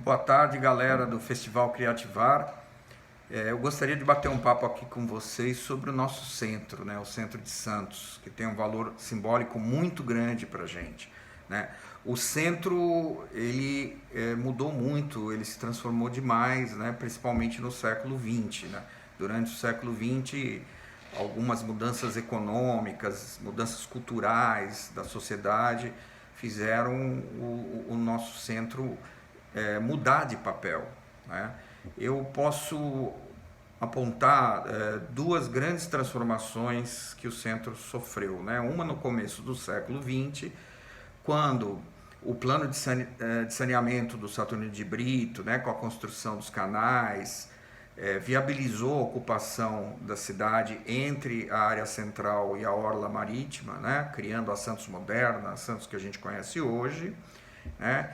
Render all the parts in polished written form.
boa tarde, galera do Festival Criativar. Eu gostaria de bater um papo aqui com vocês sobre o nosso centro, né? O Centro de Santos, que tem um valor simbólico muito grande para a gente, né? O centro, ele mudou muito, ele se transformou demais, né? Principalmente no século XX, né? Durante o século XX, algumas mudanças econômicas, mudanças culturais da sociedade fizeram o nosso centro mudar de papel, né? Eu posso apontar duas grandes transformações que o centro sofreu, né? Uma no começo do século XX, quando o plano de saneamento do Saturnino de Brito, né, com a construção dos canais, viabilizou a ocupação da cidade entre a área central e a orla marítima, né, criando a Santos moderna, a Santos que a gente conhece hoje, né,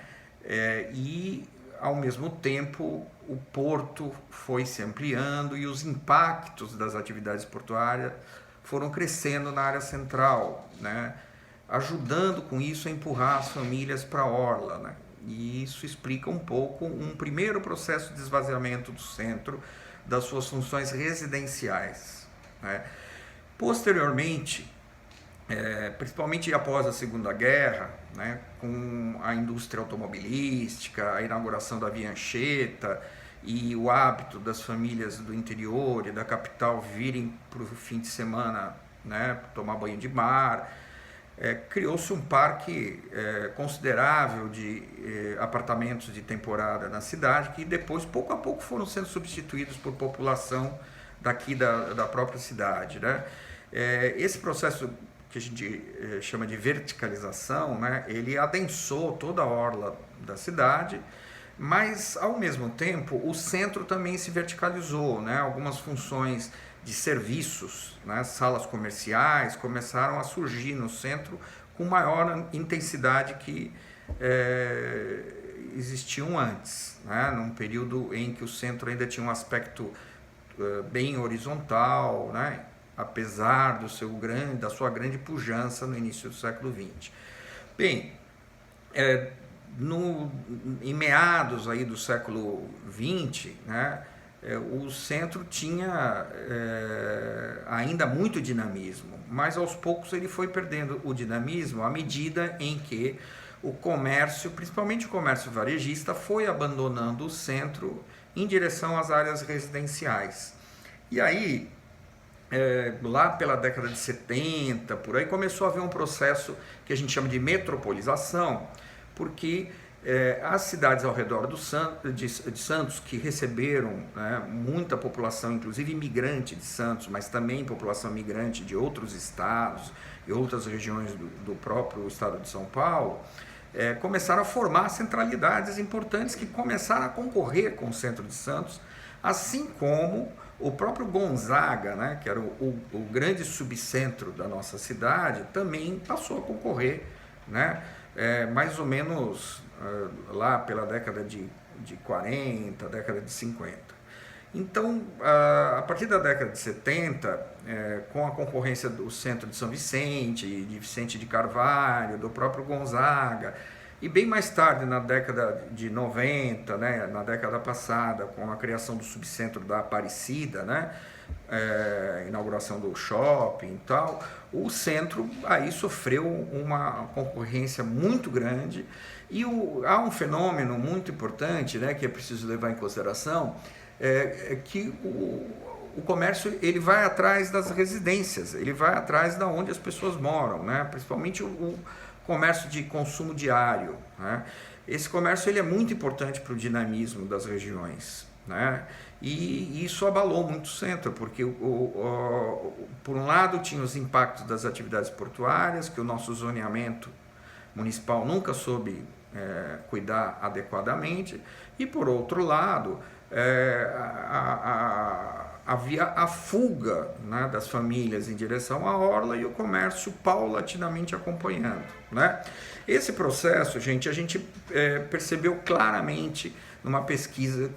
e ao mesmo tempo o porto foi se ampliando e os impactos das atividades portuárias foram crescendo na área central, né, ajudando com isso a empurrar as famílias para a orla, né? E isso explica um pouco um primeiro processo de esvaziamento do centro das suas funções residenciais, né? Posteriormente, principalmente após a Segunda Guerra, né, com a indústria automobilística, a inauguração da Via Anchieta e o hábito das famílias do interior e da capital virem para o fim de semana, né, tomar banho de mar, criou-se um parque considerável de apartamentos de temporada na cidade, que depois, pouco a pouco, foram sendo substituídos por população daqui da própria cidade, né? Esse processo que a gente chama de verticalização, né, ele adensou toda a orla da cidade, mas, ao mesmo tempo, o centro também se verticalizou, né? Algumas funções de serviços, né, salas comerciais começaram a surgir no centro com maior intensidade que existiam antes, né, num período em que o centro ainda tinha um aspecto bem horizontal, né, apesar da sua grande pujança no início do século XX. Bem, em meados aí do século XX, né, o centro tinha ainda muito dinamismo, mas aos poucos ele foi perdendo o dinamismo à medida em que o comércio, principalmente o comércio varejista, foi abandonando o centro em direção às áreas residenciais. E aí, lá pela década de 70, por aí, começou a haver um processo que a gente chama de metropolização, porque as cidades ao redor de Santos, que receberam, né, muita população, inclusive imigrante de Santos, mas também população migrante de outros estados e outras regiões do próprio estado de São Paulo, começaram a formar centralidades importantes que começaram a concorrer com o centro de Santos, assim como o próprio Gonzaga, né, que era o grande subcentro da nossa cidade, também passou a concorrer, né, mais ou menos lá pela década de 40, década de 50. Então, a partir da década de 70, com a concorrência do centro de São Vicente, de Vicente de Carvalho, do próprio Gonzaga, e bem mais tarde, na década de 90, né, na década passada, com a criação do subcentro da Aparecida, né, inauguração do shopping e tal, o centro aí sofreu uma concorrência muito grande e há um fenômeno muito importante, né, que é preciso levar em consideração, que o comércio ele vai atrás das residências, ele vai atrás de onde as pessoas moram, né, principalmente o comércio de consumo diário, né? Esse comércio ele é muito importante para o dinamismo das regiões, né? E isso abalou muito o centro, porque por um lado tinha os impactos das atividades portuárias, que o nosso zoneamento municipal nunca soube cuidar adequadamente, e por outro lado havia a fuga, né, das famílias em direção à orla e o comércio paulatinamente acompanhando, né? Esse processo, gente, a gente percebeu claramente numa pesquisa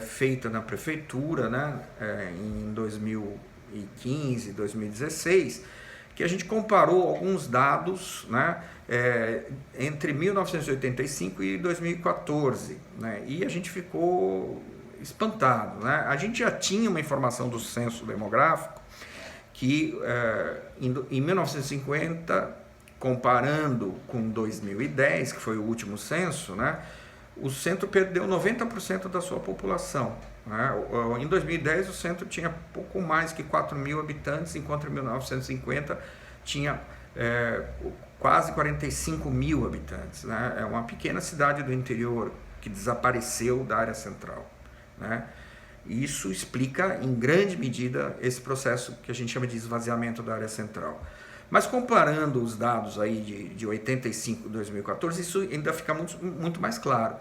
feita na prefeitura, né, em 2015, 2016, que a gente comparou alguns dados, né, entre 1985 e 2014, né, e a gente ficou espantado, né? A gente já tinha uma informação do censo demográfico que em 1950, comparando com 2010, que foi o último censo, né, o centro perdeu 90% da sua população. Né? Em 2010, o centro tinha pouco mais que 4 mil habitantes, enquanto em 1950 tinha quase 45 mil habitantes. Né? É uma pequena cidade do interior que desapareceu da área central. Né? Isso explica, em grande medida, esse processo que a gente chama de esvaziamento da área central. Mas comparando os dados aí de 85 e 2014, isso ainda fica muito mais claro.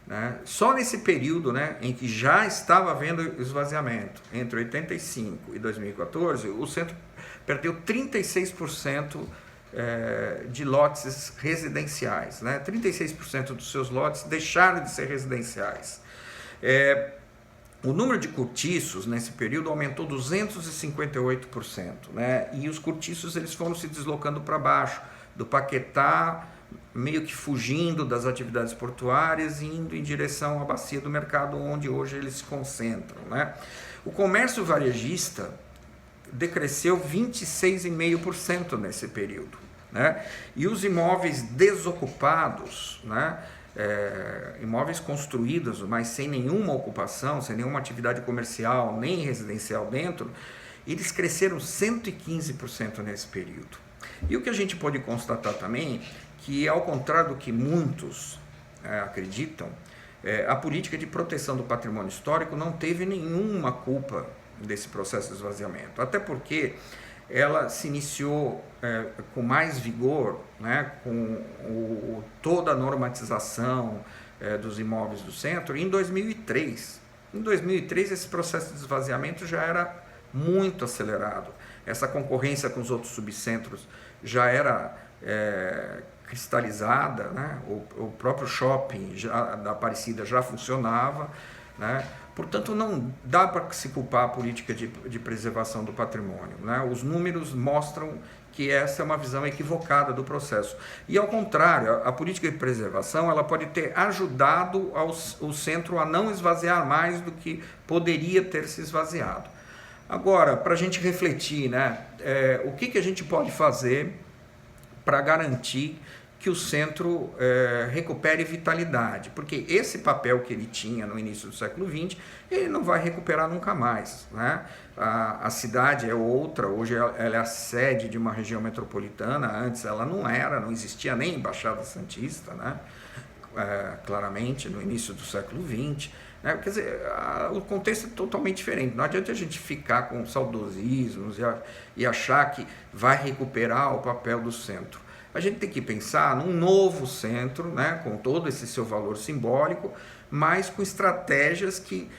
Né? Só nesse período, né, em que já estava havendo esvaziamento, entre 85 e 2014, o centro perdeu 36% de lotes residenciais. Né? 36% dos seus lotes deixaram de ser residenciais. O número de cortiços nesse período aumentou 258%, né? E os cortiços eles foram se deslocando para baixo, do Paquetá, meio que fugindo das atividades portuárias e indo em direção à bacia do mercado, onde hoje eles se concentram, né? O comércio varejista decresceu 26,5% nesse período, né? E os imóveis desocupados, né? Imóveis construídos, mas sem nenhuma ocupação, sem nenhuma atividade comercial, nem residencial dentro, eles cresceram 115% nesse período. E o que a gente pode constatar também, que ao contrário do que muitos acreditam, a política de proteção do patrimônio histórico não teve nenhuma culpa desse processo de esvaziamento, até porque ela se iniciou com mais vigor, né, com toda a normatização dos imóveis do centro em 2003. Em 2003, esse processo de esvaziamento já era muito acelerado. Essa concorrência com os outros subcentros já era cristalizada, né? O próprio shopping da Aparecida já funcionava, né? Portanto, não dá para se culpar a política de preservação do patrimônio. Né? Os números mostram que essa é uma visão equivocada do processo. E, ao contrário, a política de preservação ela pode ter ajudado o centro a não esvaziar mais do que poderia ter se esvaziado. Agora, para a gente refletir, né, o que a gente pode fazer para garantir que o centro recupere vitalidade, porque esse papel que ele tinha no início do século XX, ele não vai recuperar nunca mais. Né? A cidade é outra, hoje ela é a sede de uma região metropolitana, antes ela não existia nem Baixada Santista, né? Claramente, no início do século XX. Né? Quer dizer, o contexto é totalmente diferente, não adianta a gente ficar com saudosismos e achar que vai recuperar o papel do centro. A gente tem que pensar num novo centro, né, com todo esse seu valor simbólico, mas com estratégias que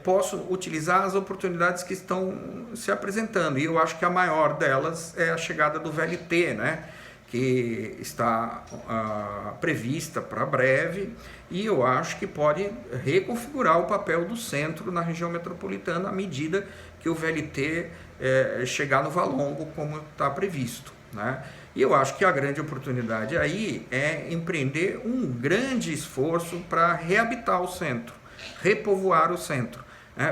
possam utilizar as oportunidades que estão se apresentando. E eu acho que a maior delas é a chegada do VLT, né, que está prevista para breve, e eu acho que pode reconfigurar o papel do centro na região metropolitana à medida que o VLT chegar no Valongo, como está previsto. Né? E eu acho que a grande oportunidade aí é empreender um grande esforço para reabitar o centro, repovoar o centro.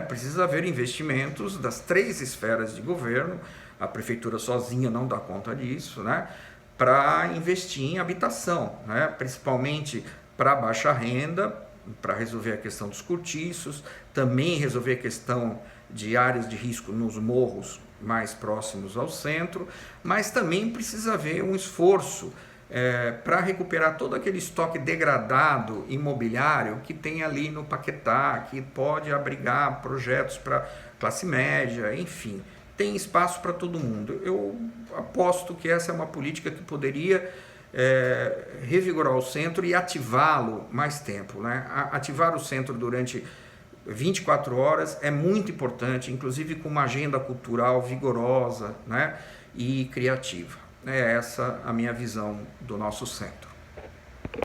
Precisa haver investimentos das 3 esferas de governo, a prefeitura sozinha não dá conta disso, né? Para investir em habitação, né? Principalmente para baixa renda, para resolver a questão dos cortiços, também resolver a questão de áreas de risco nos morros mais próximos ao centro, mas também precisa haver um esforço para recuperar todo aquele estoque degradado imobiliário que tem ali no Paquetá, que pode abrigar projetos para classe média, enfim, tem espaço para todo mundo. Eu aposto que essa é uma política que poderia revigorar o centro e ativá-lo mais tempo. Né? Ativar o centro durante 24 horas é muito importante, inclusive com uma agenda cultural vigorosa, né, e criativa. É essa a minha visão do nosso centro.